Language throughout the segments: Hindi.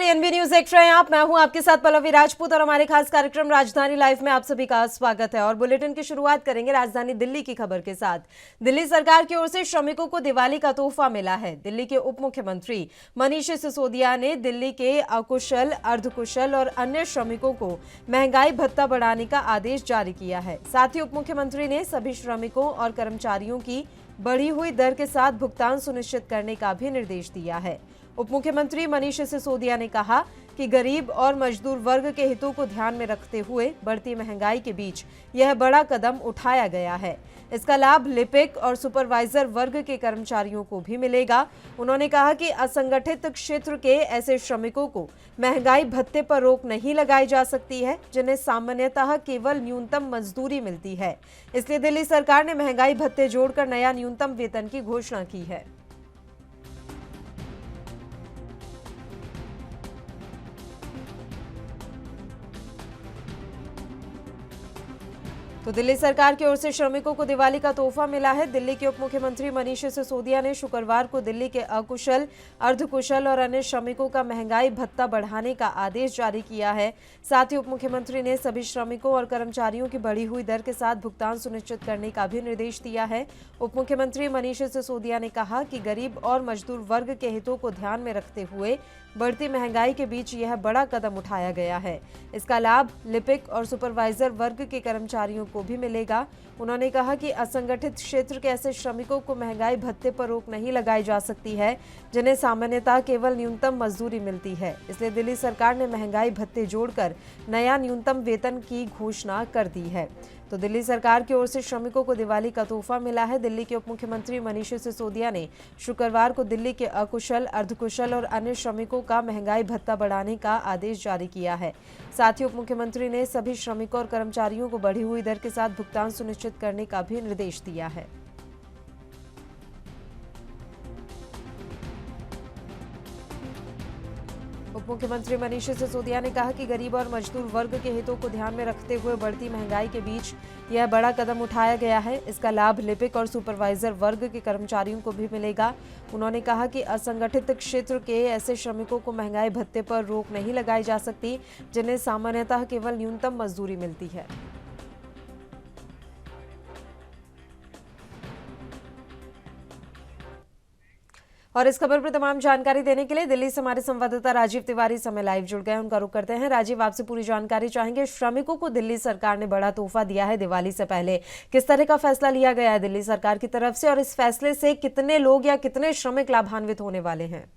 नमस्कार, एनबी न्यूज देख रहे हैं आप। मैं हूं आपके साथ पल्लवी राजपूत और हमारे खास कार्यक्रम राजधानी लाइव में आप सभी का स्वागत है। और बुलेटिन की शुरुआत करेंगे राजधानी दिल्ली की खबर के साथ। दिल्ली सरकार की ओर से श्रमिकों को दिवाली का तोहफा मिला है। दिल्ली के उप मुख्यमंत्री मनीष सिसोदिया ने दिल्ली के अकुशल, अर्धकुशल और अन्य श्रमिकों को महंगाई भत्ता बढ़ाने का आदेश जारी किया है। साथ ही उप मुख्यमंत्री ने सभी श्रमिकों और कर्मचारियों की बढ़ी हुई दर के साथ भुगतान सुनिश्चित करने का भी निर्देश दिया है। उप मुख्यमंत्री मनीष सिसोदिया ने कहा कि गरीब और मजदूर वर्ग के हितों को ध्यान में रखते हुए बढ़ती महंगाई के बीच यह बड़ा कदम उठाया गया है। इसका लाभ लिपिक और सुपरवाइजर वर्ग के कर्मचारियों को भी मिलेगा। उन्होंने कहा कि असंगठित क्षेत्र के ऐसे श्रमिकों को महंगाई भत्ते पर रोक नहीं लगाई जा सकती है, जिन्हें सामान्यतः केवल न्यूनतम मजदूरी मिलती है। इसलिए दिल्ली सरकार ने महंगाई भत्ते जोड़कर नया न्यूनतम वेतन की घोषणा की है। तो दिल्ली सरकार की ओर से श्रमिकों को दिवाली का तोहफा मिला है। दिल्ली के उप मुख्यमंत्री मनीष सिसोदिया ने शुक्रवार को दिल्ली के अकुशल, अर्धकुशल और अन्य श्रमिकों का महंगाई भत्ता बढ़ाने का आदेश जारी किया है। साथ ही उप मुख्यमंत्री ने सभी श्रमिकों और कर्मचारियों की बढ़ी हुई दर के साथ भुगतान सुनिश्चित करने का भी निर्देश दिया है। उप मुख्यमंत्री मनीष सिसोदिया ने कहा कि गरीब और मजदूर वर्ग के हितों को ध्यान में रखते हुए बढ़ती महंगाई के बीच यह बड़ा कदम उठाया गया है। इसका लाभ लिपिक और सुपरवाइजर वर्ग के कर्मचारियों को भी मिलेगा। उन्होंने कहा कि असंगठित क्षेत्र के ऐसे श्रमिकों को महंगाई भत्ते पर रोक नहीं लगाई जा सकती है, जिन्हें सामान्यतः केवल न्यूनतम मजदूरी मिलती है। इसलिए दिल्ली सरकार ने महंगाई भत्ते जोड़कर नया न्यूनतम वेतन की घोषणा कर दी है। तो दिल्ली सरकार की ओर से श्रमिकों को दिवाली का तोहफा मिला है। दिल्ली के उप मुख्यमंत्री मनीष सिसोदिया ने शुक्रवार को दिल्ली के अकुशल, अर्धकुशल और अन्य श्रमिकों का महंगाई भत्ता बढ़ाने का आदेश जारी किया है। साथ ही उप मुख्यमंत्री ने सभी श्रमिकों और कर्मचारियों को बढ़ी हुई दर के साथ भुगतान सुनिश्चित करने का भी निर्देश दिया है। उप मुख्यमंत्री मनीष सिसोदिया ने कहा कि गरीब और मजदूर वर्ग के हितों को ध्यान में रखते हुए बढ़ती महंगाई के बीच यह बड़ा कदम उठाया गया है। इसका लाभ लिपिक और सुपरवाइजर वर्ग के कर्मचारियों को भी मिलेगा। उन्होंने कहा कि असंगठित क्षेत्र के ऐसे श्रमिकों को महंगाई भत्ते पर रोक नहीं लगाई जा सकती, जिन्हें सामान्यतः केवल न्यूनतम मजदूरी मिलती है। और इस खबर पर तमाम जानकारी देने के लिए दिल्ली से हमारे संवाददाता राजीव तिवारी समय लाइव जुड़ गए हैं। उनका रुख करते हैं। राजीव, आपसे पूरी जानकारी चाहेंगे। श्रमिकों को दिल्ली सरकार ने बड़ा तोहफा दिया है दिवाली से पहले, किस तरह का फैसला लिया गया है दिल्ली सरकार की तरफ से, और इस फैसले से कितने लोग या कितने श्रमिक लाभान्वित होने वाले हैं?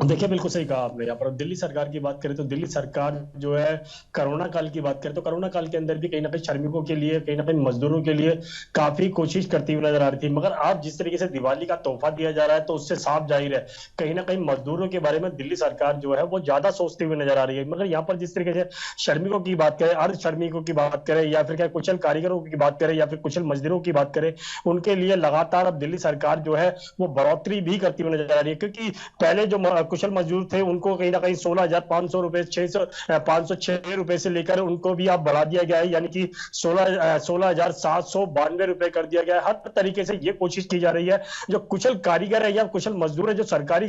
देखिए, बिल्कुल सही कहा आपने। यहाँ पर दिल्ली सरकार की बात करें तो दिल्ली सरकार जो है, कोरोना काल की बात करें तो कोरोना काल के अंदर भी कहीं ना कहीं श्रमिकों के लिए, कहीं ना कहीं मजदूरों के लिए काफी कोशिश करती हुई नजर आ रही थी। मगर आज जिस तरीके से दिवाली का तोहफा दिया जा रहा है तो उससे साफ जाहिर है कहीं ना कहीं मजदूरों के बारे में दिल्ली सरकार जो है वो ज्यादा सोचती हुई नजर आ रही है। मगर यहाँ पर जिस तरीके से श्रमिकों की बात करें, अर्ध श्रमिकों की बात करें, या फिर क्या कुशल कारीगरों की बात करें, या फिर कुशल मजदूरों की बात करें, उनके लिए लगातार अब दिल्ली सरकार जो है वो बढ़ोतरी भी करती हुई नजर आ रही है। क्योंकि पहले जो कुशल मजदूर थे उनको कहीं ना कहीं 16,500 रुपए, 506 रुपए से लेकर उनको भी अब बढ़ा दिया गया है, यानी कि 16,792 रुपए कर दिया गया है। हर तरीके से ये कोशिश की जा रही है जो कुशल कारीगर है या कुशल मजदूर है, जो सरकारी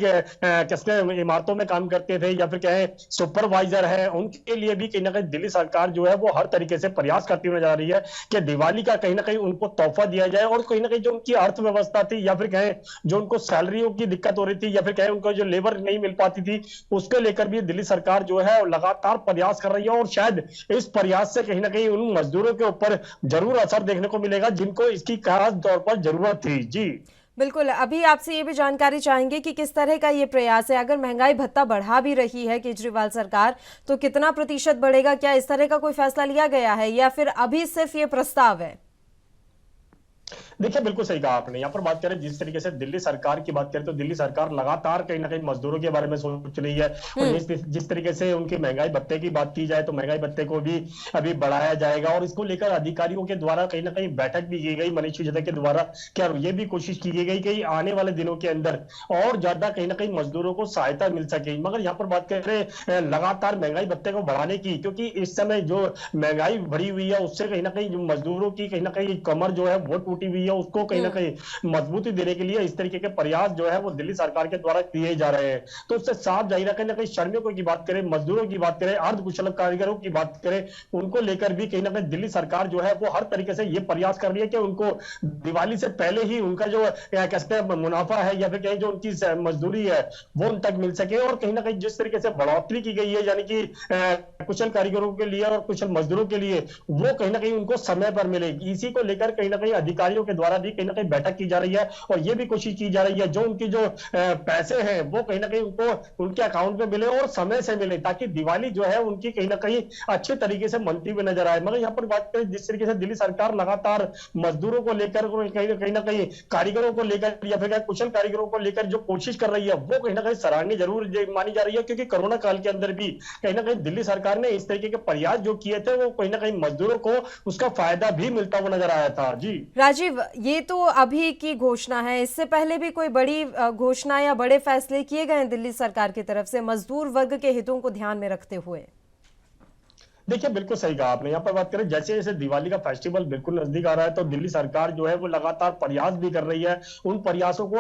इमारतों में काम करते थे या फिर क्या है सुपरवाइजर है, उनके लिए भी कहीं ना कहीं दिल्ली सरकार जो है वो हर तरीके से प्रयास करती हुई नजर आ रही है कि दिवाली का कहीं ना कहीं उनको तोहफा दिया जाए। और कहीं ना कहीं जो उनकी अर्थव्यवस्था थी या फिर कहें जो उनको सैलरियों की दिक्कत हो रही थी या फिर कहें उनको जो लेबर नहीं मिल पाती थी, उसको लेकर भी दिल्ली सरकार जो है लगातार प्रयास कर रही है। और शायद इस प्रयास से कहीं ना कहीं उन मजदूरों के ऊपर जरूर असर देखने को मिलेगा जिनको इसकी खास तौर पर जरूरत थी। जी बिल्कुल, अभी आपसे ये भी जानकारी चाहेंगे कि किस तरह का ये प्रयास है। अगर महंगाई भत्ता बढ़ा भी रही है केजरीवाल सरकार, तो कितना प्रतिशत बढ़ेगा? क्या इस तरह का कोई फैसला लिया गया है या फिर अभी सिर्फ ये प्रस्ताव है? देखिए, बिल्कुल सही कहा आपने। यहाँ पर बात करें जिस तरीके से दिल्ली सरकार की बात करें तो दिल्ली सरकार लगातार कहीं ना कहीं मजदूरों के बारे में सोच रही है। और जिस तरीके से उनकी महंगाई भत्ते की बात की जाए तो महंगाई भत्ते को भी अभी बढ़ाया जाएगा और इसको लेकर अधिकारियों के द्वारा कहीं ना कहीं बैठक भी की गई मनीष सिसोदिया के द्वारा। क्या ये भी कोशिश की गई कि आने वाले दिनों के अंदर और ज्यादा कहीं ना कहीं मजदूरों को सहायता मिल सके। मगर यहाँ पर बात करें लगातार महंगाई भत्ते को बढ़ाने की, क्योंकि इस समय जो महंगाई बढ़ी हुई है उससे कहीं ना कहीं जो मजदूरों की कहीं ना कहीं कमर जो है वो टूटी हुई रही है उसको कहीं ना कहीं मजबूती देने के लिए इस तरीके के प्रयास जो है वो दिल्ली सरकार के द्वारा किए जा रहे हैं। तो उससे साफ जाहिर है कहीं ना कहीं श्रमिकों की बात करें, मजदूरों की बात करें, अर्धकुशल कारीगरों की बात करें, उनको लेकर भी कहीं ना कहीं दिल्ली सरकार जो है वो हर तरीके से ये प्रयास कर रही है कि उनको दिवाली से पहले ही उनका जो कहते हैं मुनाफा है या फिर कहीं जो उनकी मजदूरी है वो उन तक मिल सके। और कहीं ना कहीं जिस तरीके से बढ़ोतरी की गई है यानी कि कुशल कारीगरों के लिए और कुशल मजदूरों के लिए वो कहीं ना कहीं उनको समय पर मिले, इसी को लेकर कहीं ना कहीं अधिकारियों के द्वारा भी कहीं ना कहीं बैठक की जा रही है और ये भी कोशिश की जा रही है जो उनकी जो पैसे हैं वो कहीं ना कहीं उनको उनके अकाउंट में मिले और समय से मिले, ताकि दिवाली जो है उनकी कहीं ना कहीं अच्छे तरीके से मनती हुई नजर आए। मगर यहाँ पर बात करें जिस तरीके से दिल्ली सरकार लगातार मजदूरों को लेकर कहीं ना कहीं कारीगरों को लेकर या फिर कुशल कारीगरों को लेकर जो कोशिश कर रही है वो कहीं ना कहीं सराहनीय जरूर मानी जा रही है, क्योंकि कोरोना काल के अंदर भी कहीं ना कहीं दिल्ली सरकार ने इस तरीके के प्रयास जो किए थे वो कहीं ना कहीं मजदूरों को उसका फायदा भी मिलता हुआ नजर आया था। जी राजीव, ये तो अभी की घोषणा है, इससे पहले भी कोई बड़ी घोषणा या बड़े फैसले किए गए हैं दिल्ली सरकार की तरफ से मजदूर वर्ग के हितों को ध्यान में रखते हुए? देखिए बिल्कुल सही कहा आपने। यहाँ पर बात करें जैसे जैसे दिवाली का फेस्टिवल बिल्कुल नजदीक आ रहा है तो दिल्ली सरकार जो है वो लगातार प्रयास भी कर रही है, उन प्रयासों को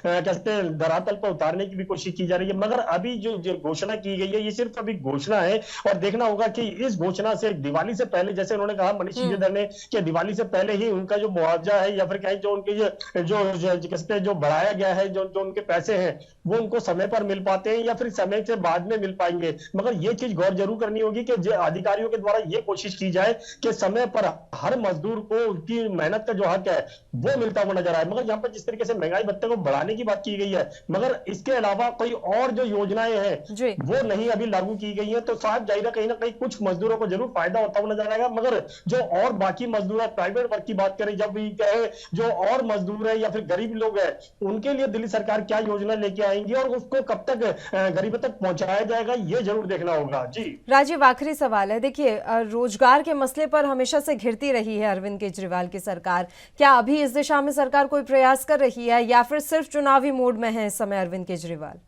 कैसे धरातल पर उतारने की भी कोशिश की जा रही है। मगर अभी जो घोषणा की गई है ये सिर्फ अभी घोषणा है और देखना होगा कि इस घोषणा से दिवाली से पहले, जैसे उन्होंने कहा मनीष सिसोदिया ने कि दिवाली से पहले ही उनका जो मुआवजा है या फिर कहीं जो उनके जो बढ़ाया गया है जो उनके पैसे हैं वो उनको समय पर मिल पाते हैं या फिर समय से बाद में मिल पाएंगे। मगर ये चीज गौर जरूर करनी होगी कि अधिकारियों के द्वारा यह कोशिश की जाए कि समय पर हर मजदूर को उनकी मेहनत का जो हक है वो मिलता हुआ नजर आए। मगर यहाँ पर जिस तरीके से महंगाई भत्ते को बढ़ाने की बात की गई है मगर इसके अलावा कोई और जो योजनाएं हैं वो नहीं अभी लागू की गई है, तो साफ जाहिर है कहीं ना कहीं कुछ मजदूरों को जरूर फायदा होता हुआ नजर आएगा। मगर जो और बाकी मजदूर है, प्राइवेट वर्क की बात करें, जब भी कहे जो और मजदूर है या फिर गरीब लोग हैं उनके लिए दिल्ली सरकार क्या योजना लेके आएंगी और उसको कब तक गरीबों तक पहुंचाया जाएगा ये जरूर देखना होगा। जी राजीव, आखिरी सवाल है, देखिए रोजगार के मसले पर हमेशा से घिरती रही है अरविंद केजरीवाल की सरकार, क्या अभी इस दिशा में सरकार कोई प्रयास कर रही है या फिर सिर्फ चुनावी मोड में है इस समय अरविंद केजरीवाल?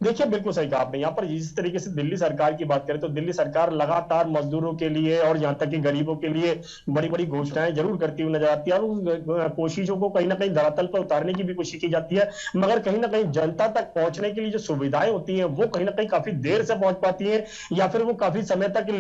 देखिए बिल्कुल सही कहा आपने। यहाँ पर जिस तरीके से दिल्ली सरकार की बात करें तो दिल्ली सरकार लगातार मजदूरों के लिए और यहाँ तक कि गरीबों के लिए बड़ी बड़ी घोषणाएं जरूर करती हुई नजर आती है और उन कोशिशों को कहीं ना कहीं धरातल पर उतारने की भी कोशिश की जाती है। मगर कहीं ना कहीं जनता तक पहुंचने के लिए जो सुविधाएं होती हैं वो कहीं ना कहीं काफी देर से पहुंच पाती है या फिर वो काफी समय तक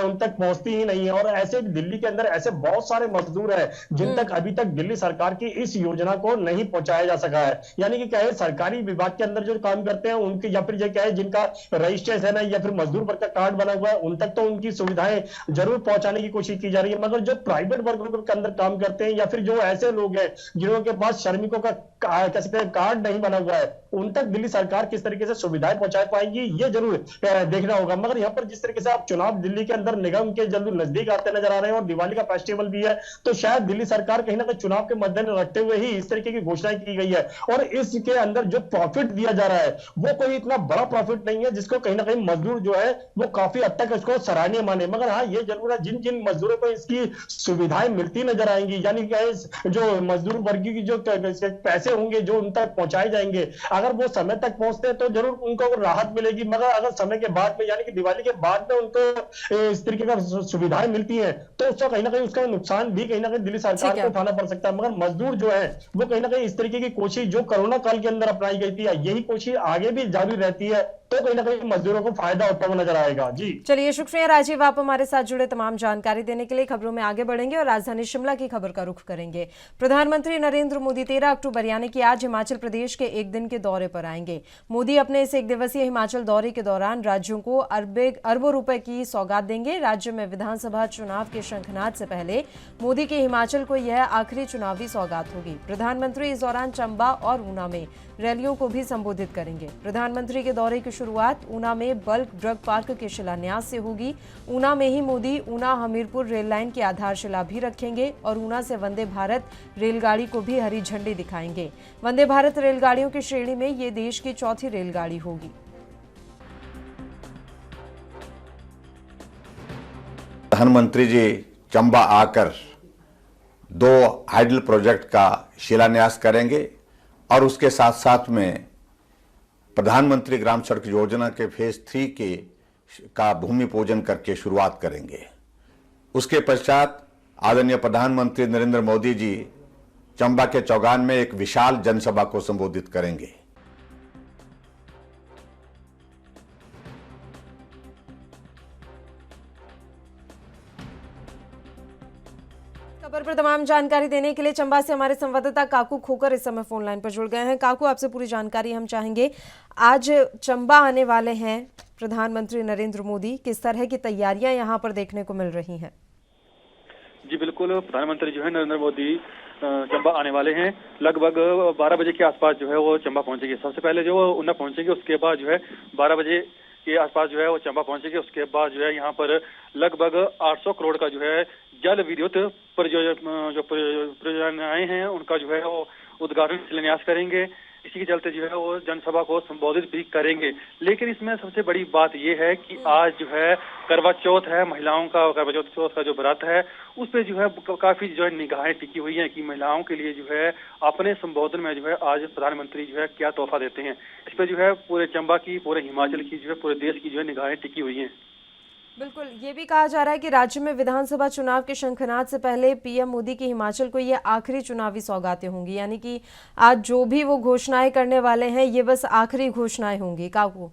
उन तक पहुंचती ही नहीं है। और ऐसे दिल्ली के अंदर ऐसे बहुत सारे मजदूर है जिन तक अभी तक दिल्ली सरकार की इस योजना को नहीं पहुंचाया जा सका है। यानी कि क्या है, सरकारी विभाग के अंदर जो काम करते हैं उनके या फिर क्या है जिनका रजिस्ट्रेशन है या फिर मजदूर वर्ग का कार्ड बना हुआ है उन तक तो उनकी सुविधाएं जरूर पहुंचाने की कोशिश की जा रही है। मगर जो प्राइवेट वर्ग के अंदर काम करते हैं या फिर जो ऐसे लोग हैं जिनके पास श्रमिकों का कार्ड नहीं बना हुआ है उन तक दिल्ली सरकार किस तरीके से सुविधाएं पहुंचा पाएगी ये जरूर देखना होगा। मगर यहाँ पर जिस तरीके से आप चुनाव दिल्ली के अंदर निगम के जल्द नजदीक आते नजर आ रहे हैं और दिवाली का फेस्टिवल भी है तो शायद दिल्ली सरकार कहीं ना कहीं चुनाव के मद्देनजर रखते हुए ही इस तरीके की घोषणा की गई है। और इसके अंदर जो प्रॉफिट दिया जा रहा है वो कोई इतना बड़ा प्रॉफिट नहीं है जिसको कहीं ना कहीं मजदूर जो है वो काफी हद तक इसको सराहनीय माने। मगर हाँ ये जरूर है जिन जिन मजदूरों को इसकी सुविधाएं मिलती नजर आएंगी यानी कि जो मजदूर वर्ग की जो पैसे होंगे जो उन तक पहुंचाए जाएंगे अगर वो समय तक पहुंचते हैं तो जरूर उनको राहत मिलेगी। मगर अगर समय के बाद में यानी कि दिवाली के बाद में उनको इस तरीके का सुविधाएं मिलती है तो उसका कहीं ना कहीं उसका नुकसान भी कहीं ना कहीं दिल्ली सरकार को उठाना पड़ सकता है। मगर मजदूर जो है वो कहीं ना कहीं इस तरीके की कोशिश जो कोरोना काल के अंदर अपनाई गई थी यही कोशिश आगे भी जारी रहती है तो कहीं ना कहीं मजदूरों को फायदा होता हुआ नजर आएगा। जी चलिए, शुक्रिया राजीव, आप हमारे साथ जुड़े तमाम जानकारी देने के लिए। खबरों में आगे बढ़ेंगे और राजधानी शिमला की खबर का रुख करेंगे। प्रधानमंत्री नरेंद्र मोदी 13 अक्टूबर यानी कि आज हिमाचल प्रदेश के एक दिन के दौरे पर आएंगे। मोदी अपने इस एक दिवसीय हिमाचल दौरे के दौरान राज्यों को अरबों रुपए की सौगात देंगे। राज्य में विधानसभा चुनाव के शंखनाद से पहले मोदी के हिमाचल को यह आखिरी चुनावी सौगात होगी। प्रधानमंत्री इस दौरान चंबा और ऊना में रैलियों को भी संबोधित करेंगे। प्रधानमंत्री के दौरे की शुरुआत ऊना में बल्क ड्रग पार्क के शिलान्यास से होगी। ऊना में ही मोदी ऊना हमीरपुर रेल लाइन की आधारशिला भी रखेंगे और ऊना से वंदे भारत रेलगाड़ी को भी हरी झंडी दिखाएंगे। वंदे भारत रेलगाड़ियों की श्रेणी में ये देश की चौथी रेलगाड़ी होगी। प्रधानमंत्री जी चंबा आकर 2 हाइडल प्रोजेक्ट का शिलान्यास करेंगे और उसके साथ साथ में प्रधानमंत्री ग्राम सड़क योजना के फेज 3 का भूमि पूजन करके शुरुआत करेंगे। उसके पश्चात आदरणीय प्रधानमंत्री नरेंद्र मोदी जी चंबा के चौगान में एक विशाल जनसभा को संबोधित करेंगे। खबर पर तमाम जानकारी देने के लिए चंबा से हमारे संवाददाता काकू खोकर इस समय फोन लाइन पर जुड़ गए हैं। काकू, आपसे पूरी जानकारी हम चाहेंगे। आज चंबा आने वाले हैं प्रधानमंत्री नरेंद्र मोदी, किस तरह की तैयारियां यहां पर देखने को मिल रही हैं? जी बिल्कुल, प्रधानमंत्री जो है नरेंद्र मोदी चंबा आने वाले हैं। लगभग 12 बजे के आसपास जो है वो चंबा पहुंचेंगे। सबसे पहले जो वो उन्ना पहुंचेंगे, उसके बाद जो है 12 बजे के आसपास जो है वो चंबा पहुंचेंगे। उसके बाद जो है यहाँ पर लगभग 800 करोड़ का जो है जल विद्युत परियोजनाएं हैं, उनका जो है वो उद्घाटन शिलान्यास करेंगे। इसी के चलते जो है वो जनसभा को संबोधित भी करेंगे। लेकिन इसमें सबसे बड़ी बात यह है कि आज जो है करवा चौथ है, महिलाओं का करवा चौथ का जो व्रत है, उस पे जो है काफी जो है निगाहें टिकी हुई हैं कि महिलाओं के लिए जो है अपने संबोधन में जो है आज प्रधानमंत्री जो है क्या तोहफा देते हैं। इस पे जो है पूरे चंबा की, पूरे हिमाचल की जो है, पूरे देश की जो है निगाहें टिकी हुई हैं। बिल्कुल, ये भी कहा जा रहा है कि राज्य में विधानसभा चुनाव के शंखनाद से पहले पीएम मोदी की हिमाचल को ये आखिरी चुनावी सौगातें होंगी, यानी कि आज जो भी वो घोषणाएं करने वाले हैं ये बस आखिरी घोषणाएं होंगी। काकू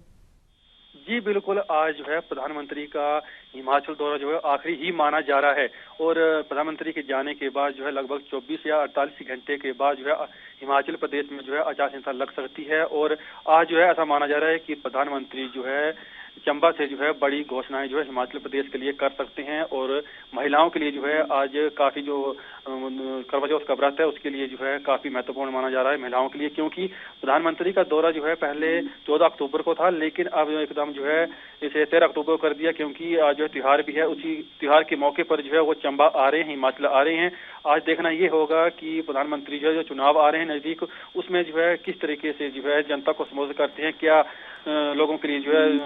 जी बिल्कुल, आज जो है प्रधानमंत्री का हिमाचल दौरा जो है आखिरी ही माना जा रहा है और प्रधानमंत्री के जाने के बाद जो है लगभग 24 या 48 घंटे के बाद जो है हिमाचल प्रदेश में जो है आचार संहिता लग सकती है। और आज जो है ऐसा माना जा रहा है कि प्रधानमंत्री जो है चंबा से जो है बड़ी घोषणाएं जो है हिमाचल प्रदेश के लिए कर सकते हैं। और महिलाओं के लिए जो है आज काफी जो करवा चौथ का व्रत है उसके लिए जो है काफी महत्वपूर्ण माना जा रहा है महिलाओं के लिए, क्योंकि प्रधानमंत्री का दौरा जो है पहले 14 अक्टूबर को था, लेकिन अब एकदम जो है इसे 13 अक्टूबर को कर दिया, क्योंकि आज जो है त्योहार भी है। उसी त्योहार के मौके पर जो है वो चंबा आ रहे हैं, हिमाचल आ रहे हैं। आज देखना ये होगा कि प्रधानमंत्री जो है जो चुनाव आ रहे हैं नजदीक, उसमें जो है किस तरीके से जो है जनता को संबोधित करते हैं, क्या लोगों के लिए जो है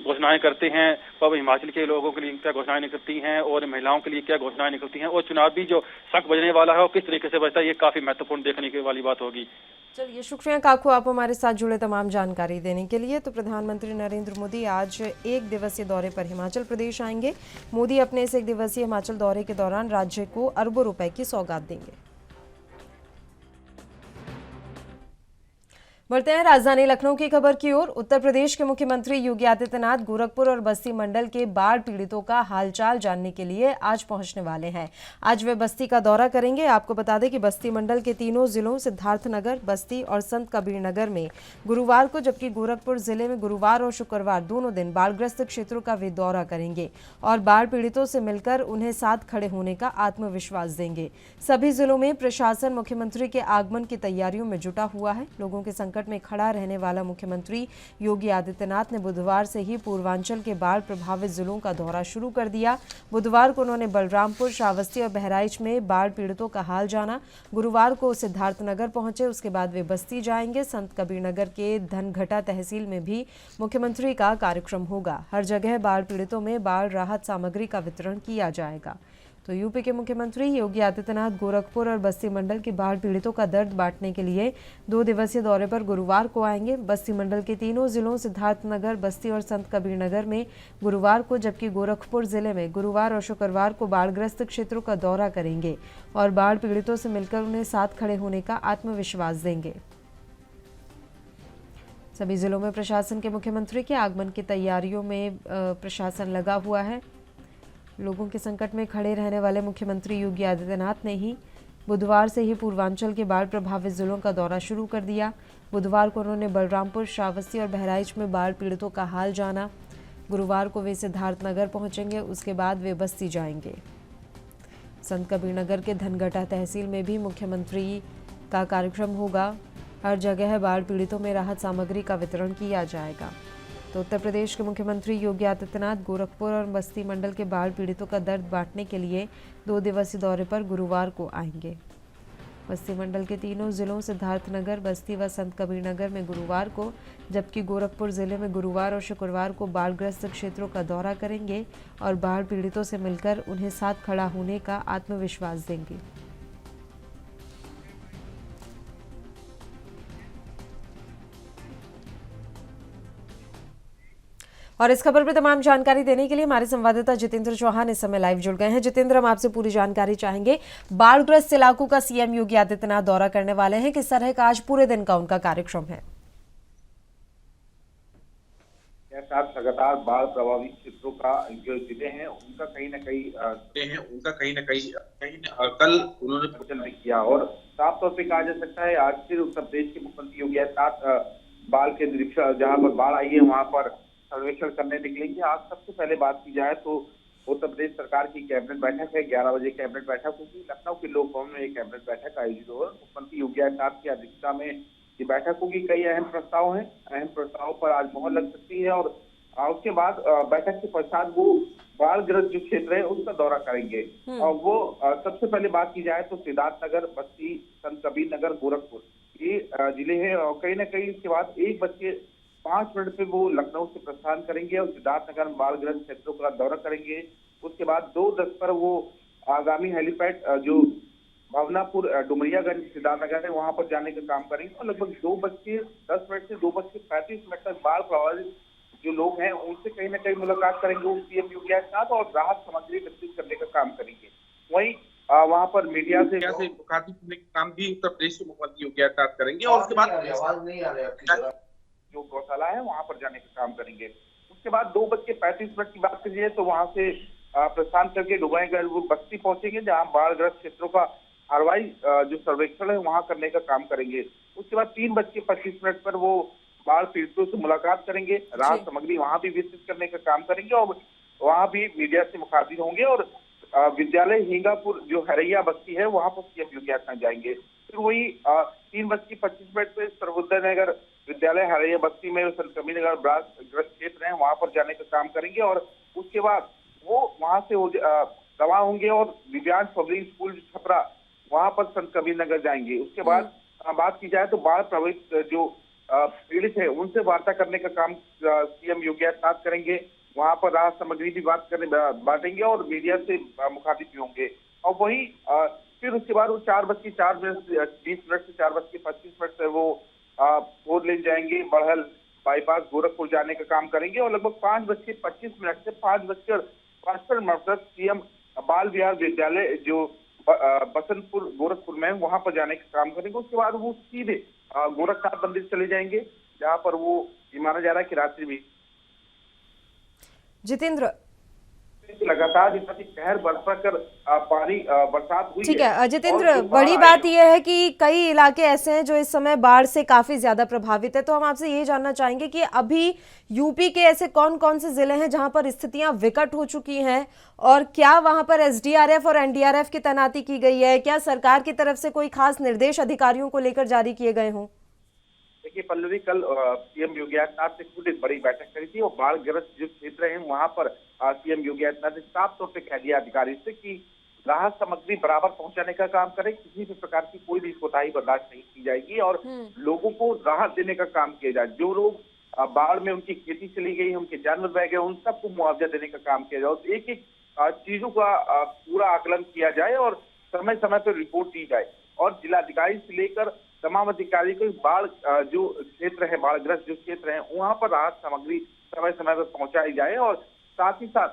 घोषणाएं करते हैं, तब हिमाचल के लोगों के लिए क्या घोषणाएं निकलती हैं और महिलाओं के लिए क्या घोषणाएं निकलती हैं, और चुनावी जो शंख बजने वाला है वो किस तरीके से बजता है, ये काफी महत्वपूर्ण देखने की वाली बात होगी। चलिए, शुक्रिया काकू, आप हमारे साथ जुड़े तमाम जानकारी देने के लिए। तो प्रधानमंत्री नरेंद्र मोदी आज एक दिवसीय दौरे पर हिमाचल प्रदेश आएंगे। मोदी अपने इस एक दिवसीय हिमाचल दौरे के दौरान राज्य को अरबों रुपए की सौगात देंगे। बढ़ते हैं राजधानी लखनऊ की खबर की ओर। उत्तर प्रदेश के मुख्यमंत्री योगी आदित्यनाथ गोरखपुर और बस्ती मंडल के बाढ़ पीड़ितों का हालचाल जानने के लिए आज पहुंचने वाले हैं। आज वे बस्ती का दौरा करेंगे। आपको बता दें कि बस्ती मंडल के तीनों जिलों सिद्धार्थनगर, बस्ती और संत कबीरनगर में गुरुवार को, जबकि गोरखपुर जिले में गुरुवार और शुक्रवार दोनों दिन बाढ़ग्रस्त क्षेत्रों का वे दौरा करेंगे और बाढ़ पीड़ितों से मिलकर उन्हें साथ खड़े होने का आत्मविश्वास देंगे। सभी जिलों में प्रशासन मुख्यमंत्री के आगमन की तैयारियों में जुटा हुआ है। लोगों के संकट में खड़ा रहने वाला मुख्यमंत्री योगी आदित्यनाथ ने बुधवार से ही पूर्वांचल के बाढ़ प्रभावित जिलों का दौरा शुरू कर दिया। बुधवार को उन्होंने बलरामपुर, श्रावस्ती और बहराइच में बाढ़ पीड़ितों का हाल जाना। गुरुवार को सिद्धार्थनगर पहुंचे, उसके बाद वे बस्ती जाएंगे। संत कबीरनगर के धनघटा तहसील में भी मुख्यमंत्री का कार्यक्रम होगा। हर जगह बाढ़ पीड़ितों में बाढ़ राहत सामग्री का वितरण किया जाएगा। तो यूपी के मुख्यमंत्री योगी आदित्यनाथ गोरखपुर और बस्ती मंडल के बाढ़ पीड़ितों का दर्द बांटने के लिए 2 दिवसीय दौरे पर गुरुवार को आएंगे। बस्ती मंडल के तीनों जिलों सिद्धार्थनगर, बस्ती और संत कबीरनगर में गुरुवार को, जबकि गोरखपुर जिले में गुरुवार और शुक्रवार को बाढ़ग्रस्त क्षेत्रों का दौरा करेंगे और बाढ़ पीड़ितों से मिलकर उन्हें साथ खड़े होने का आत्मविश्वास देंगे। सभी जिलों में प्रशासन के मुख्यमंत्री के आगमन की तैयारियों में प्रशासन लगा हुआ है। लोगों के संकट में खड़े रहने वाले मुख्यमंत्री योगी आदित्यनाथ ने ही बुधवार से ही पूर्वांचल के बाढ़ प्रभावित जिलों का दौरा शुरू कर दिया। बुधवार को उन्होंने बलरामपुर, श्रावस्ती और बहराइच में बाढ़ पीड़ितों का हाल जाना। गुरुवार को वे सिद्धार्थनगर पहुंचेंगे, उसके बाद वे बस्ती जाएंगे। संत कबीरनगर के धनघटा तहसील में भी मुख्यमंत्री का कार्यक्रम होगा। हर जगह बाढ़ पीड़ितों में राहत सामग्री का वितरण किया जाएगा। तो उत्तर प्रदेश के मुख्यमंत्री योगी आदित्यनाथ गोरखपुर और बस्ती मंडल के बाढ़ पीड़ितों का दर्द बांटने के लिए 2 दिवसीय दौरे पर गुरुवार को आएंगे। बस्ती मंडल के तीनों जिलों सिद्धार्थनगर, बस्ती व संत कबीरनगर में गुरुवार को, जबकि गोरखपुर जिले में गुरुवार और शुक्रवार को बाढ़ग्रस्त क्षेत्रों का दौरा करेंगे और बाढ़ पीड़ितों से मिलकर उन्हें साथ खड़ा होने का आत्मविश्वास देंगे। और इस खबर पर तमाम जानकारी देने के लिए हमारे संवाददाता जितेंद्र चौहान इस समय लाइव जुड़ गए हैं। जितेंद्र, हम आपसे पूरी जानकारी चाहेंगे। बाढ़ग्रस्त इलाकों का सीएम योगी आदित्यनाथ दौरा करने वाले हैं, किस तरह का आज पूरे दिन का उनका कार्यक्रम है? लगातार बाढ़ प्रभावित क्षेत्रों का जो जिले हैं उनका कहीं न कहीं कल उन्होंने भ्रमण भी किया और साफ तौर पे कहा जा सकता है आज फिर उत्तर प्रदेश के मुख्यमंत्री योगी आदित्यनाथ बाढ़ के निरीक्षण जहां पर बाढ़ आई है वहां पर सर्वेक्षण करने निकलेंगे। आज सबसे पहले बात की जाए तो उत्तर प्रदेश सरकार की कैबिनेट बैठक है, 11 बजे कैबिनेट बैठक होगी। लखनऊ के लोक भवन में एक कैबिनेट बैठक आयोजित होगी। मुख्यमंत्री योगी आदित्यनाथ की अध्यक्षता में ये बैठक होगी। कई अहम प्रस्ताव हैं, अहम प्रस्तावों पर आज मोहर लग सकती है और उसके बाद बैठक के पश्चात वो बाढ़ग्रस्त जो क्षेत्र है उसका दौरा करेंगे। और वो सबसे पहले बात की जाए तो सिद्धार्थनगर, बस्ती, संत कबीर नगर, गोरखपुर ये जिले हैं और कहीं ना कहीं इसके बाद 1:05 पे वो लखनऊ से प्रस्थान करेंगे और सिद्धार्थनगर में बाढ़ग्रस्त क्षेत्रों का दौरा करेंगे। उसके बाद 2:10 पर वो आगामी हेलीपैड जो भावनापुर, डुमरियागंज, सिद्धार्थनगर है वहां पर जाने का काम करेंगे और लगभग 2:10 से 2:35 तक बाढ़ प्रभावित जो लोग हैं उनसे कहीं ना कहीं मुलाकात करेंगे। वो सीएम योगी आदित्यनाथ और राहत सामग्री वितरित करने का काम करेंगे। वहीं वहां पर मीडिया से मुखातिब करने का काम भी उत्तर प्रदेश के मुख्यमंत्री योगी आदित्यनाथ करेंगे और उसके बाद आवाज नहीं आ रही आपकी जो गौशाला है वहां पर जाने का काम करेंगे। उसके बाद 2:35 की बात करिए तो वहां से प्रस्थान करके डुमरियागंज वो बस्ती पहुंचेंगे जहां बाढ़ग्रस्त क्षेत्रों का कार्रवाई जो सर्वेक्षण है वहां करने का काम करेंगे। उसके बाद 3:25 पर वो बाढ़ पीड़ितों से मुलाकात करेंगे, राहत सामग्री वहां भी वितरित करने का काम करेंगे और वहां भी मीडिया से मुखातिब होंगे और विद्यालय हिंगापुर जो हरैया बस्ती है वहां पर सीएम योगी आदित्यनाथ जाएंगे। फिर वही 3:25 पे सर्वोदय नगर विद्यालय हरैया बस्ती में संत कबीर नगर बाढ़ग्रस्त क्षेत्र है वहां पर जाने का काम करेंगे और उसके बाद वो वहां से रवाना होंगे और दिव्यांग पब्लिक स्कूल छपरा वहां पर संत कबीर नगर जाएंगे। उसके बाद बात की जाए तो बाढ़ प्रभावित जो पीड़ित है उनसे वार्ता करने का काम सीएम योगी आदित्यनाथ करेंगे। वहां पर राहत सामग्री भी बांटेंगे और मीडिया से मुखातिब भी होंगे। और वही फिर उसके बाद वो 4:20 से 4:25 से वो 4 लेन जाएंगे, बढ़ल बाईपास गोरखपुर जाने का काम करेंगे और लगभग 5:25 से 5:55 तक सीएम बाल विहार विद्यालय जो बसंतपुर गोरखपुर में वहां पर जाने का काम करेंगे। उसके बाद वो सीधे गोरखनाथ मंदिर चले जाएंगे जहां पर वो ये माना जा रहा है कि रात्रि में जितेंद्र लगातार कहर बरसा कर पानी बरसात हुई। ठीक है जितेंद्र, बड़ी बात यह है कि कई इलाके ऐसे हैं जो इस समय बाढ़ से काफी ज्यादा प्रभावित है, तो हम आपसे ये जानना चाहेंगे कि अभी यूपी के ऐसे कौन कौन से जिले हैं जहां पर स्थितियां विकट हो चुकी हैं और क्या वहां पर एसडीआरएफ और एनडीआरएफ की तैनाती की गई है? क्या सरकार की तरफ से कोई खास निर्देश अधिकारियों को लेकर जारी किए गए हों? देखिए पल्लवी, कल सीएम योगी आदित्यनाथ ने खुद एक बड़ी बैठक करी थी और बाढ़ग्रस्त जो क्षेत्र है वहां पर सीएम योगी आदित्यनाथ ने साफ तौर पे कह दिया अधिकारी से कि राहत सामग्री बराबर पहुंचाने का काम करें, किसी भी प्रकार की कोई भी कोताही बर्दाश्त नहीं की जाएगी और लोगों को राहत देने का काम किया जाए। जो लोग बाढ़ में उनकी खेती चली गई, उनके जानवर बह गए, उन सबको मुआवजा देने का काम किया जाए। एक एक चीजों का पूरा आकलन किया जाए और समय समय पर रिपोर्ट दी जाए और जिलाधिकारी से लेकर तमाम अधिकारी को बाढ़ जो क्षेत्र है, बाढ़ग्रस्त जो क्षेत्र है वहां पर राहत सामग्री समय समय पर पहुंचाई जाए। और साथ ही साथ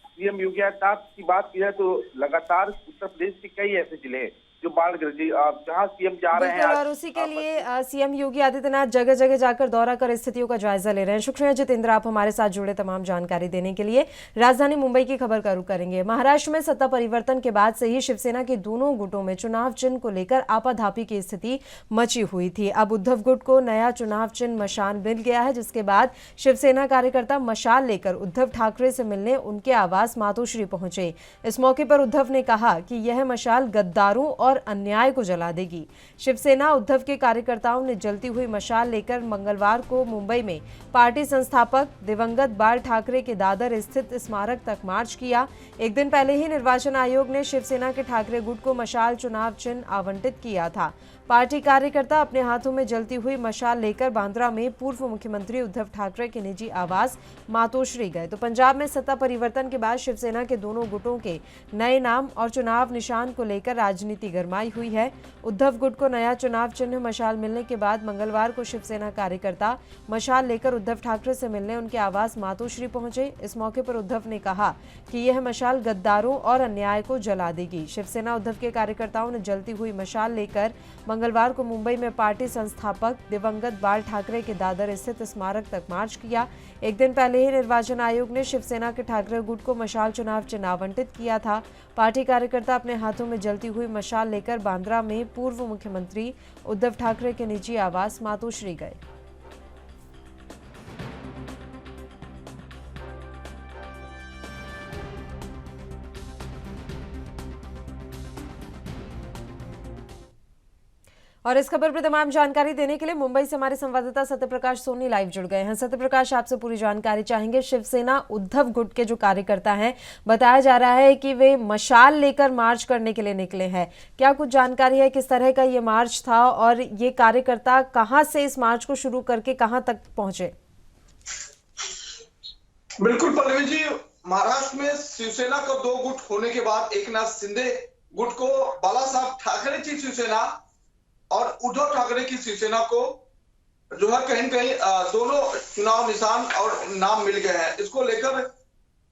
सीएम योगी आदित्यनाथ की बात की जाए तो लगातार उत्तर प्रदेश के कई ऐसे जिले हैं जो बाढ़ग्रस्त जहां सीएम जा रहे हैं और उसी के लिए सीएम योगी आदित्यनाथ जगह जगह जाकर दौरा कर स्थितियों का जायजा ले रहे हैं। शुक्रिया जितेंद्र, आप हमारे साथ जुड़े तमाम जानकारी देने के लिए। राजधानी मुंबई की खबर का रुख करेंगे। महाराष्ट्र में सत्ता परिवर्तन के बाद से ही शिवसेना के दोनों गुटों में चुनाव चिन्ह को लेकर आपाधापी की स्थिति मची हुई थी। अब उद्धव गुट को नया चुनाव चिन्ह मशाल मिल गया है, जिसके बाद शिवसेना कार्यकर्ता मशाल लेकर उद्धव ठाकरे से मिलने उनके आवास मातोश्री पहुंचे। इस मौके पर उद्धव ने कहा कि यह मशाल गद्दारों और अन्याय को जला देगी। शिवसेना उद्धव के कार्यकर्ताओं ने जलती हुई मशाल लेकर मंगलवार को मुंबई में पार्टी संस्थापक दिवंगत बाल ठाकरे के दादर स्थित स्मारक तक मार्च किया। एक दिन पहले ही निर्वाचन आयोग ने शिवसेना के ठाकरे गुट को मशाल चुनाव चिन्ह आवंटित किया था। पार्टी कार्यकर्ता अपने हाथों में जलती हुई मशाल लेकर बांद्रा में पूर्व मुख्यमंत्री उद्धव ठाकरे के निजी आवास मातोश्री गए। तो पंजाब में सत्ता परिवर्तन के बाद शिवसेना के दोनों गुटों के नए नाम और चुनाव निशान को लेकर राजनीति गरमाई हुई है। उद्धव गुट को नया चुनाव चिन्ह मशाल मिलने के बाद मंगलवार को शिवसेना कार्यकर्ता मशाल लेकर उद्धव ठाकरे से मिलने उनके आवास मातोश्री पहुंचे। इस मौके पर उद्धव ने कहा कि यह मशाल गद्दारों और अन्याय को जला देगी। शिवसेना उद्धव के कार्यकर्ताओं ने जलती हुई मशाल लेकर मंगलवार को मुंबई में पार्टी संस्थापक दिवंगत बाल ठाकरे के दादर स्थित स्मारक तक मार्च किया। एक दिन पहले ही निर्वाचन आयोग ने शिवसेना के ठाकरे गुट को मशाल चुनाव चिन्ह आवंटित किया था। पार्टी कार्यकर्ता अपने हाथों में जलती हुई मशाल लेकर बांद्रा में पूर्व मुख्यमंत्री उद्धव ठाकरे के निजी आवास मातोश्री गए। और इस खबर पर तमाम जानकारी देने के लिए मुंबई से हमारे संवाददाता सत्यप्रकाश सोनी लाइव जुड़ गए हैं। सत्यप्रकाश, आपसे पूरी जानकारी चाहेंगे। शिवसेना उद्धव गुट के जो कार्यकर्ता हैं, बताया जा रहा है कि वे मशाल लेकर मार्च करने के लिए निकले हैं। क्या कुछ जानकारी है, किस तरह का ये मार्च था और ये कार्यकर्ता कहां से इस मार्च को शुरू करके कहां तक पहुंचे? बिल्कुल पल्लवी जी, महाराष्ट्र में शिवसेना को दो गुट होने के बाद एक नाथ शिंदे गुट को बाला साहब ठाकरे की शिवसेना और उद्धव ठाकरे की शिवसेना को जो है कहीं कहीं दोनों चुनाव निशान और नाम मिल गए हैं। इसको लेकर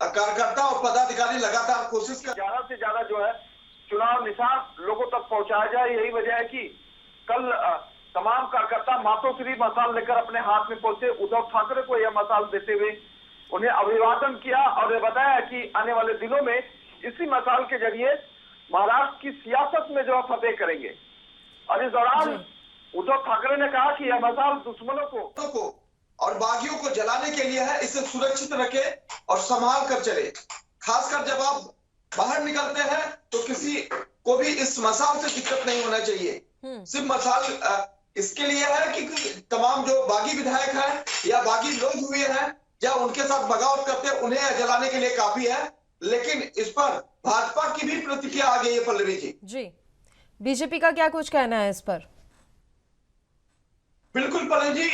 कार्यकर्ता और पदाधिकारी लगातार कोशिश कर ज्यादा से ज्यादा जो है चुनाव निशान लोगों तक पहुंचाया जाए। यही वजह है कि कल तमाम कार्यकर्ता मातोश्री मशाल लेकर अपने हाथ में पहुंचे। उद्धव ठाकरे को यह मशाल देते हुए उन्हें अभिवादन किया और ये बताया कि आने वाले दिनों में इसी मशाल के जरिए महाराष्ट्र की सियासत में जो है फतेह करेंगे। और इस दौरान उद्धव ठाकरे ने कहा कि यह मशाल दुश्मनों को और बागियों को जलाने के लिए है। इसे सुरक्षित रखे और संभाल कर चले। खासकर जब आप बाहर निकलते हैं तो किसी को भी इस मशाल से दिक्कत नहीं होना चाहिए। सिर्फ मशाल इसके लिए है कि तमाम जो बागी विधायक हैं या बागी लोग हुए हैं या उनके साथ बगावत करते हैं, उन्हें जलाने के लिए काफी है। लेकिन इस पर भाजपा की भी प्रतिक्रिया आ गई है पल्लवी जी। बीजेपी का क्या कुछ कहना है इस पर? बिल्कुल पल्लवी जी,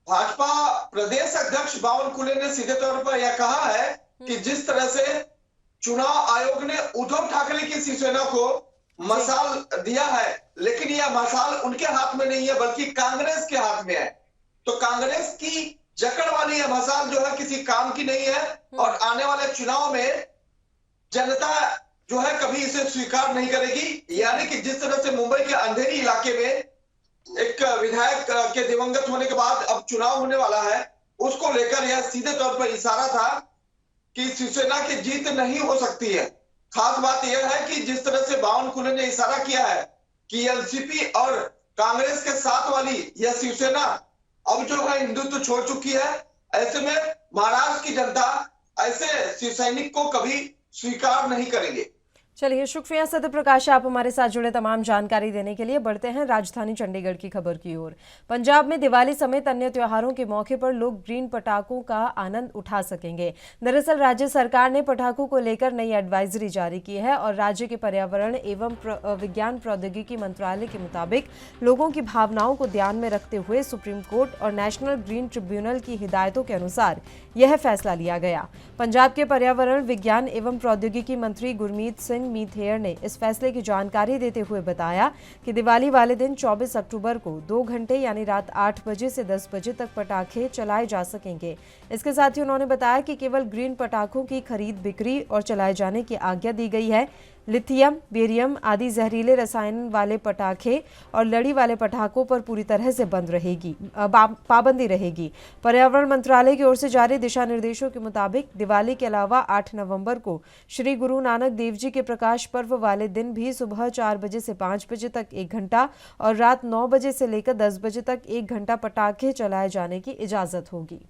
भाजपा प्रदेश अध्यक्ष बावन कुले ने सीधे तौर पर यह कहा है कि जिस तरह से चुनाव आयोग ने उद्धव ठाकरे की शिवसेना को मशाल दिया है, लेकिन यह मशाल उनके हाथ में नहीं है बल्कि कांग्रेस के हाथ में है। तो कांग्रेस की जकड़ वाली यह मशाल जो है किसी काम की नहीं है और आने वाले चुनाव में जनता जो है कभी इसे स्वीकार नहीं करेगी। यानी कि जिस तरह से मुंबई के अंधेरी इलाके में एक विधायक के दिवंगत होने के बाद अब चुनाव होने वाला है, उसको लेकर यह सीधे तौर पर इशारा था कि शिवसेना की जीत नहीं हो सकती है। खास बात यह है कि जिस तरह से बावन कुले ने इशारा किया है कि एनसीपी और कांग्रेस के साथ वाली यह शिवसेना अब जो है हिंदुत्व छोड़ चुकी है। ऐसे में महाराष्ट्र की जनता ऐसे शिव सैनिक को कभी स्वीकार नहीं करेंगे। चलिए, शुक्रिया सत्यप्रकाश, आप हमारे साथ जुड़े तमाम जानकारी देने के लिए। बढ़ते हैं राजधानी चंडीगढ़ की खबर की ओर। पंजाब में दिवाली समेत अन्य त्योहारों के मौके पर लोग ग्रीन पटाखों का आनंद उठा सकेंगे। दरअसल राज्य सरकार ने पटाखों को लेकर नई एडवाइजरी जारी की है और राज्य के पर्यावरण एवं विज्ञान प्रौद्योगिकी मंत्रालय के मुताबिक लोगों की भावनाओं को ध्यान में रखते हुए सुप्रीम कोर्ट और नेशनल ग्रीन ट्रिब्यूनल की हिदायतों के अनुसार यह फैसला लिया गया। पंजाब के पर्यावरण विज्ञान एवं प्रौद्योगिकी मंत्री गुरमीत सिंह मीथेयर ने इस फैसले की जानकारी देते हुए बताया कि दिवाली वाले दिन 24 अक्टूबर को 2 घंटे यानी रात 8 बजे से 10 बजे तक पटाखे चलाए जा सकेंगे। इसके साथ ही उन्होंने बताया कि केवल ग्रीन पटाखों की खरीद बिक्री और चलाए जाने की आज्ञा दी गई है। लिथियम, बेरियम आदि जहरीले रसायन वाले पटाखे और लड़ी वाले पटाखों पर पूरी तरह से पाबंदी रहेगी। पर्यावरण मंत्रालय की ओर से जारी दिशा निर्देशों के मुताबिक दिवाली के अलावा 8 नवंबर को श्री गुरु नानक देव जी के प्रकाश पर्व वाले दिन भी सुबह 4 बजे से 5 बजे तक 1 घंटा और रात 9 बजे से लेकर 10 बजे तक 1 घंटा पटाखे चलाए जाने की इजाजत होगी।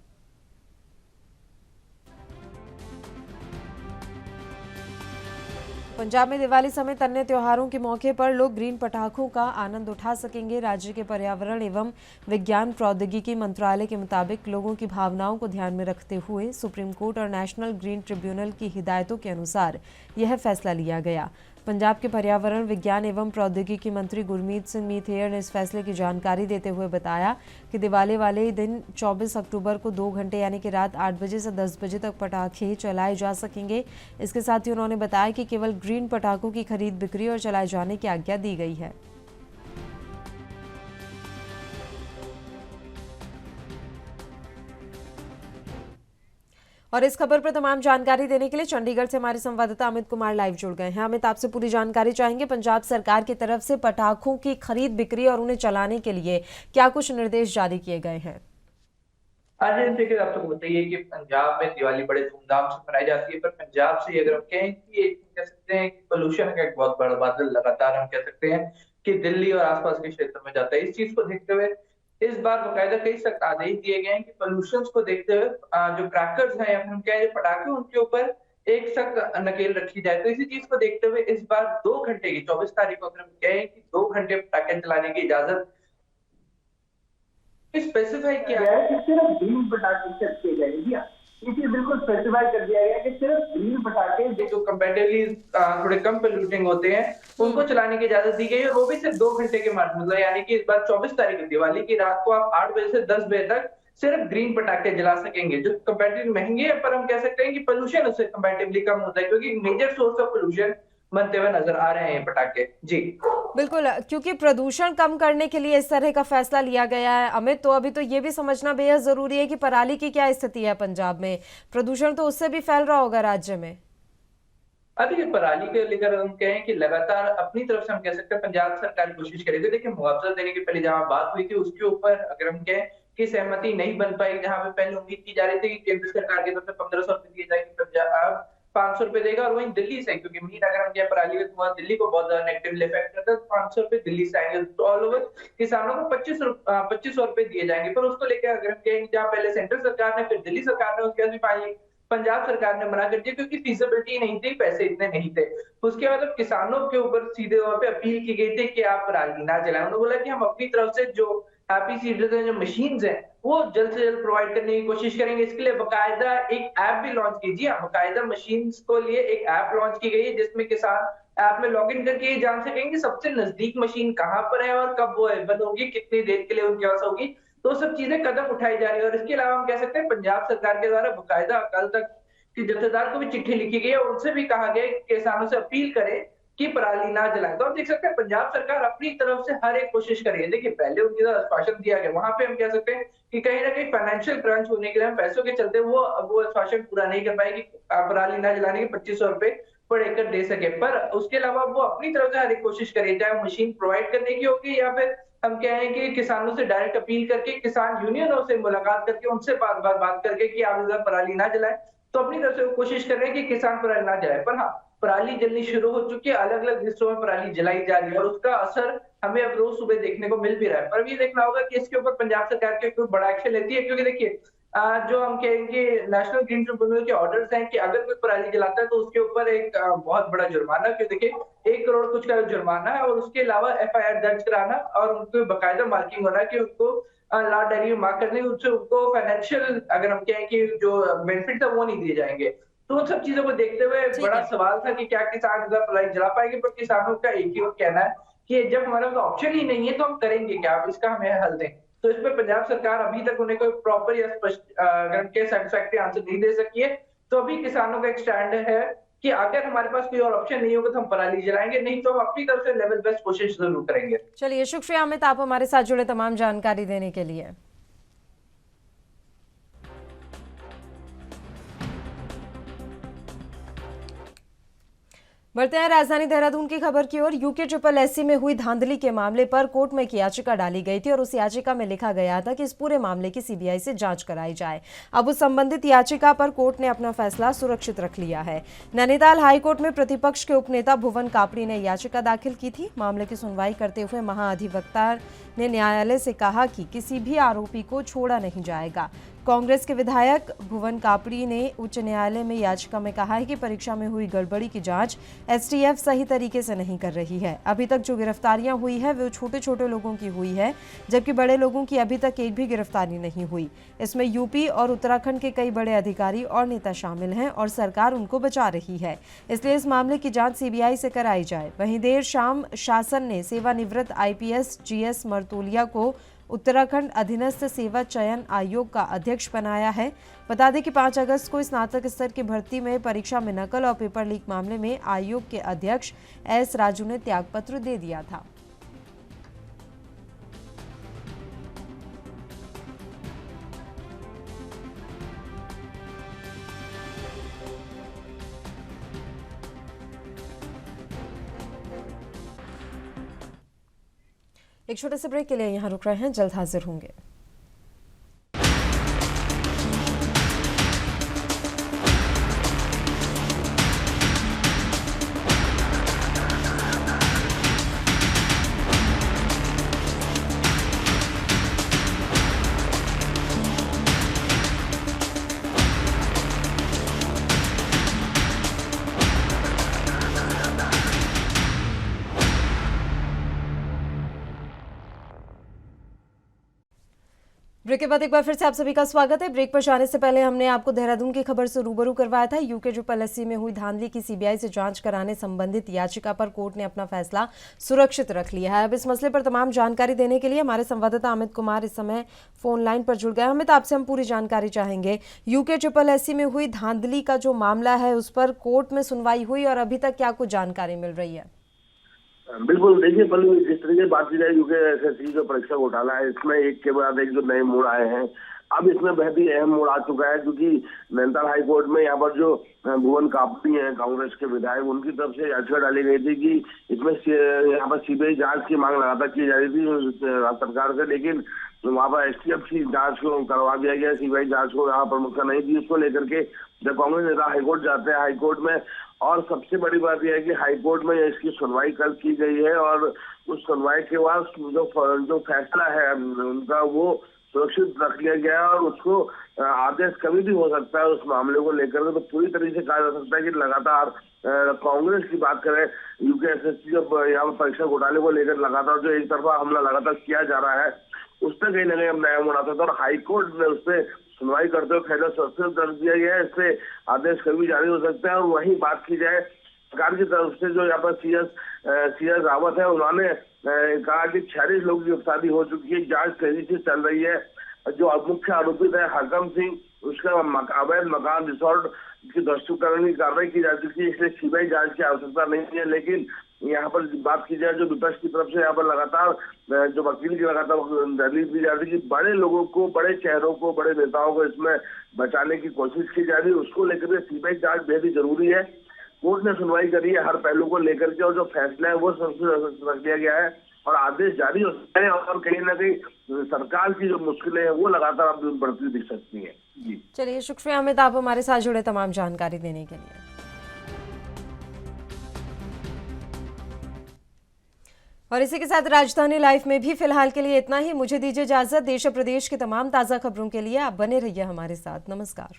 पंजाब में दिवाली समेत अन्य त्योहारों के मौके पर लोग ग्रीन पटाखों का आनंद उठा सकेंगे। राज्य के पर्यावरण एवं विज्ञान प्रौद्योगिकी मंत्रालय के मुताबिक लोगों की भावनाओं को ध्यान में रखते हुए सुप्रीम कोर्ट और नेशनल ग्रीन ट्रिब्यूनल की हिदायतों के अनुसार यह फैसला लिया गया। पंजाब के पर्यावरण विज्ञान एवं प्रौद्योगिकी मंत्री गुरमीत सिंह मीथेर ने इस फैसले की जानकारी देते हुए बताया कि दिवाली वाले दिन 24 अक्टूबर को 2 घंटे यानी कि रात 8 बजे से 10 बजे तक पटाखे चलाए जा सकेंगे। इसके साथ ही उन्होंने बताया कि केवल ग्रीन पटाखों की खरीद बिक्री और चलाए जाने की आज्ञा दी गई है। और इस खबर पर तमाम जानकारी देने के लिए चंडीगढ़ से हमारे संवाददाता अमित कुमार लाइव जुड़ गए हैं। अमित, आपसे पूरी जानकारी चाहेंगे। पंजाब सरकार की तरफ से पटाखों की खरीद बिक्री और उन्हें चलाने के लिए क्या कुछ निर्देश जारी किए गए हैं? आज देखिए, आपको बताइए कि पंजाब में दिवाली बड़े धूमधाम से मनाई जाती है, पर पंजाब से अगर हम कहें कि कह सकते हैं कि पोल्यूशन का एक बहुत बड़ा बादल लगातार हम कह सकते हैं कि दिल्ली और आसपास के क्षेत्र में जाता है। इस चीज को देखते हुए इस बार बकायदा कई सख्त आदेश दिए गए हैं कि पोल्यूशन को देखते हुए जो क्रैकर्स हैं, हम कहें पटाखे, उनके ऊपर एक सख्त नकेल रखी जाए। तो इसी चीज को देखते हुए इस बार 2 घंटे की 24 तारीख को अगर हम कहें कि 2 घंटे पटाखे चलाने की इजाजत स्पेसिफाई किया गया है कि सिर्फ ग्रीन पटाखे सेट किए जाएंगे। इसे बिल्कुल स्पेसिफाई कर दिया गया है कि सिर्फ ग्रीन पटाखे जो कंपैरेटिवली थोड़े कम पोल्यूटिंग होते हैं उनको चलाने की इजाजत दी गई है, और वो भी सिर्फ 2 घंटे के मार्च, मतलब यानी कि इस बार 24 तारीख दिवाली की रात को आप 8 बजे से 10 बजे तक सिर्फ ग्रीन पटाखे जला सकेंगे, जो कंपैरेटिवली महंगे हैं, पर हम कह सकते हैं कि पोल्यूशन उससे कंपैरेटिवली कम होता है, क्योंकि मेजर सोर्स ऑफ पोल्यूशन बनते हुए नजर आ रहे हैं पटाखे। जी बिल्कुल, क्योंकि प्रदूषण कम करने के लिए इस तरह का फैसला लिया गया है। अमित, तो अभी तो ये भी समझना बेहद जरूरी है कि पराली की क्या स्थिति है पंजाब में। प्रदूषण तो उससे भी फैल रहा होगा राज्य में। अभी पराली के लेकर हम कहें कि लगातार अपनी तरफ से हम कह सकते हैं पंजाब सरकार कोशिश करेगी। देखिए, मुआवजा देने की पहले जहां बात हुई थी उसके ऊपर अगर हम कहें कि सहमति नहीं बन पाई, जहां पे पहले उम्मीद की जा रही थी कि केंद्र सरकार की तरफ से 1500 रुपए दिए जाएंगे, पंजाब 500 रुपए देगा, और वहीं दिल्ली से, क्योंकि मीट अगर हम कहें पराली का धुआं दिल्ली को बहुत ज्यादा नेगेटिवली इफेक्ट करता है, 500 रुपए दिल्ली से आएंगे। तो ऑल ओवर किसानों को 2500 रुपए दिए जाएंगे। पर उसको लेकर अगर हम कहें जहां पहले सेंट्रल सरकार ने, फिर दिल्ली सरकार ने, उसके बाद पंजाब सरकार ने मना कर दिया, क्योंकि फीजिबिलिटी नहीं थी, पैसे इतने नहीं थे। उसके बाद किसानों के ऊपर सीधे तौर पे अपील की गई थी कि आप पराली ना जलाएं। उन्होंने बोला कि हम अपनी तरफ से जो हैप्पी सीडर्स हैं, जो मशीन्स हैं, वो जल्द से जल्द प्रोवाइड करने की कोशिश करेंगे। इसके लिए बकायदा एक ऐप भी लॉन्च कीजिए। बकायदा मशीन्स को लिए एक ऐप लॉन्च की गई है, जिसमें किसान ऐप में लॉग इन करके ये जान सकेंगे सबसे नजदीक मशीन कहाँ पर है और कब वो अवेलेबल होगी, कितनी देर के लिए उनके पास होगी। तो सब चीजें कदम उठाई जा रही है। और इसके अलावा हम कह सकते हैं पंजाब सरकार के द्वारा बकायदा कल तक कि जत्थेदार को भी चिट्ठी लिखी गई है, उनसे भी कहा गया कि किसानों से अपील करें कि पराली ना जलाएं। तो आप देख सकते हैं पंजाब सरकार अपनी तरफ से हर एक कोशिश कर रही है। देखिए, पहले उनके द्वारा आश्वासन दिया गया, वहां पे हम कह सकते हैं कि कहीं ना कहीं फाइनेंशियल क्रंच होने के लिए, पैसों के चलते वो आश्वासन पूरा नहीं कर पाए कि पराली ना जलाने के 2500 रुपए पर एकड़ दे सके। पर उसके अलावा वो अपनी तरफ से हर एक कोशिश करिए, चाहे मशीन प्रोवाइड करने की होगी या फिर हम कहें कि किसानों से डायरेक्ट अपील करके, किसान यूनियनों से मुलाकात करके, उनसे बात करके कि आप इधर पराली ना जलाएं। तो अपनी तरफ से वो कोशिश कर रहे हैं कि किसान पराली ना जलाए। पर हाँ, पराली जलनी शुरू हो चुकी है, अलग अलग हिस्सों में पराली जलाई जा रही है, और उसका असर हमें अब रोज सुबह देखने को मिल भी रहा है। पर ये देखना होगा कि इसके ऊपर पंजाब सरकार के कोई बड़ा एक्शन लेती है, क्योंकि देखिए जो हम कहेंगे नेशनल ग्रीन ट्रिब्यूनल के ऑर्डर्स हैं कि अगर कोई पराली जलाता है तो उसके ऊपर एक बहुत बड़ा जुर्माना, क्योंकि देखिए 1 करोड़ कुछ का जुर्माना है, और उसके अलावा FIR दर्ज कराना, और उनको बकायदा मार्किंग हो रहा है कि उनको लॉ डायरी में मार्क करने, उससे उनको फाइनेंशियल अगर हम कहें कि जो बेनिफिट था वो नहीं दिए जाएंगे। तो उन सब चीजों को देखते हुए बड़ा सवाल था कि क्या किसान पराली जला पाएंगे। पर किसानों का एक ही कहना है कि जब हमारे पास ऑप्शन ही नहीं है तो हम करेंगे क्या, आप इसका हमें हल दें। तो इस पर पंजाब सरकार अभी तक उन्हें कोई प्रॉपर या स्पष्ट सेटिस्फैक्टरी आंसर नहीं दे सकी है। तो अभी किसानों का एक स्टैंड है कि अगर हमारे पास कोई और ऑप्शन नहीं होगा तो हम पराली जलाएंगे, नहीं तो हम अपनी तरफ से लेवल बेस्ट कोशिश जरूर करेंगे। चलिए, शुक्रिया अमित, आप हमारे साथ जुड़े तमाम जानकारी देने के लिए। बढ़ते हैं राजधानी देहरादून की खबर की ओर। यूके SSSC में हुई धांधली के मामले पर कोर्ट में एक याचिका डाली गई थी और उस याचिका में लिखा गया था कि इस पूरे मामले की CBI से जांच कराई जाए। अब उस संबंधित याचिका पर कोर्ट ने अपना फैसला सुरक्षित रख लिया है। नैनीताल हाईकोर्ट में प्रतिपक्ष के उपनेता भुवन कापड़ी ने याचिका दाखिल की थी। मामले की सुनवाई करते हुए महाधिवक्ता ने न्यायालय से कहा कि किसी भी आरोपी को छोड़ा नहीं जाएगा। कांग्रेस के विधायक भुवन कापड़ी ने उच्च न्यायालय में याचिका में कहा है कि परीक्षा में हुई गड़बड़ी की जांच एसटीएफ सही तरीके से नहीं कर रही है। अभी तक जो गिरफ्तारियां हुई है वो छोटे छोटे लोगों की हुई है, जबकि बड़े लोगों की अभी तक एक भी गिरफ्तारी नहीं हुई। इसमें यूपी और उत्तराखंड के कई बड़े अधिकारी और नेता शामिल हैं और सरकार उनको बचा रही है, इसलिए इस मामले की जांच सीबीआई से कराई जाए। वहीं देर शाम शासन ने सेवानिवृत्त आईपीएस जीएस मर्तोलिया को उत्तराखंड अधीनस्थ सेवा चयन आयोग का अध्यक्ष बनाया है। बता दें कि 5 अगस्त को स्नातक स्तर की भर्ती में परीक्षा में नकल और पेपर लीक मामले में आयोग के अध्यक्ष एस राजू ने त्यागपत्र दे दिया था। एक छोटे से ब्रेक के लिए यहाँ रुक रहे हैं, जल्द हाजिर होंगे। ब्रेक के बाद एक बार फिर से आप सभी का स्वागत है। ब्रेक पर जाने से पहले हमने आपको देहरादून की खबर से रूबरू करवाया था। यूके ट्रिपल में हुई धांधली की सीबीआई से जांच कराने संबंधित याचिका पर कोर्ट ने अपना फैसला सुरक्षित रख लिया है। अब इस मसले पर तमाम जानकारी देने के लिए हमारे संवाददाता अमित कुमार इस समय फोन लाइन पर जुड़ गया। अमित, आपसे हम पूरी जानकारी चाहेंगे। यूके ट्रिपल में हुई धांधली का जो मामला है उस पर कोर्ट में सुनवाई हुई और अभी तक क्या कुछ जानकारी मिल रही है? बिल्कुल, देखिए पल्लू, जिस तरीके से बात की जाए यूके एसएससी जो परीक्षा घोटाला है, इसमें एक के बाद एक जो नए मोड़ आए हैं। अब इसमें बेहद ही अहम मोड़ आ चुका है, क्योंकि नैनीताल हाईकोर्ट में यहाँ पर जो भुवन कापड़ी हैं कांग्रेस के विधायक, उनकी तरफ से याचिका डाली गई थी कि इसमें यहाँ पर सीबीआई जांच की मांग लगातार की जा रही थी सरकार से, लेकिन वहाँ पर एसटीएफ की जांच को करवा दिया गया। सीबीआई जांच को यहाँ प्रमुखता नहीं दी। उसको लेकर के जब कांग्रेस नेता हाईकोर्ट जाते हैं, हाईकोर्ट में, और सबसे बड़ी बात यह है कि हाईकोर्ट में इसकी सुनवाई कल की गई है और उस सुनवाई के बाद जो फैसला है उनका वो सुरक्षित रख लिया गया है और उसको आदेश कभी भी हो सकता है उस मामले को लेकर। तो पूरी तरीके से कहा जा सकता है कि लगातार कांग्रेस की बात करें, यूके एसएससी जब यहाँ पर परीक्षा घोटाले को लेकर लगातार जो एक तरफा हमला लगातार किया जा रहा है, उस पर कहीं ना कहीं अब नया मोड़ आता था और हाईकोर्ट ने उस पर सुनवाई करते हुए फैसला सुरक्षित रख दिया गया है। इससे आदेश कभी जारी हो सकता है। और वहीं बात की जाए सरकार की तरफ से, जो यहाँ पर सीएस रावत है, उन्होंने कहा कि 46 लोगों की गिरफ्तारी हो चुकी है, जांच तेजी से चल रही है। जो मुख्य आरोपित है हरकम सिंह, उसका अवैध मकान रिसोर्ट की ध्वस्तीकरण की कार्रवाई की जा चुकी है, इसलिए सीबीआई जांच की आवश्यकता नहीं है। लेकिन यहाँ पर बात की जाए जो विपक्ष की तरफ से यहाँ पर लगातार जो वकील की लगातार दलील दी जा रही है कि बड़े लोगों को, बड़े चेहरों को, बड़े नेताओं को इसमें बचाने की कोशिश की जा रही है, उसको लेकर सीबीआई जांच बेहद ही जरूरी है। कोर्ट ने सुनवाई करी है हर पहलू को लेकर के और जो फैसला है वो सुरक्षित रख दिया गया है और आदेश जारी हो सकते हैं और कहीं ना कहीं सरकार की जो मुश्किलें हैं वो लगातार अब बढ़ती दिख सकती हैं। जी चलिए, शुक्रिया अमित, आप हमारे साथ जुड़े तमाम जानकारी देने के लिए। और इसी के साथ राजधानी लाइव में भी फिलहाल के लिए इतना ही। मुझे दीजिए इजाजत। देश और प्रदेश की तमाम ताज़ा खबरों के लिए आप बने रहिए हमारे साथ। नमस्कार।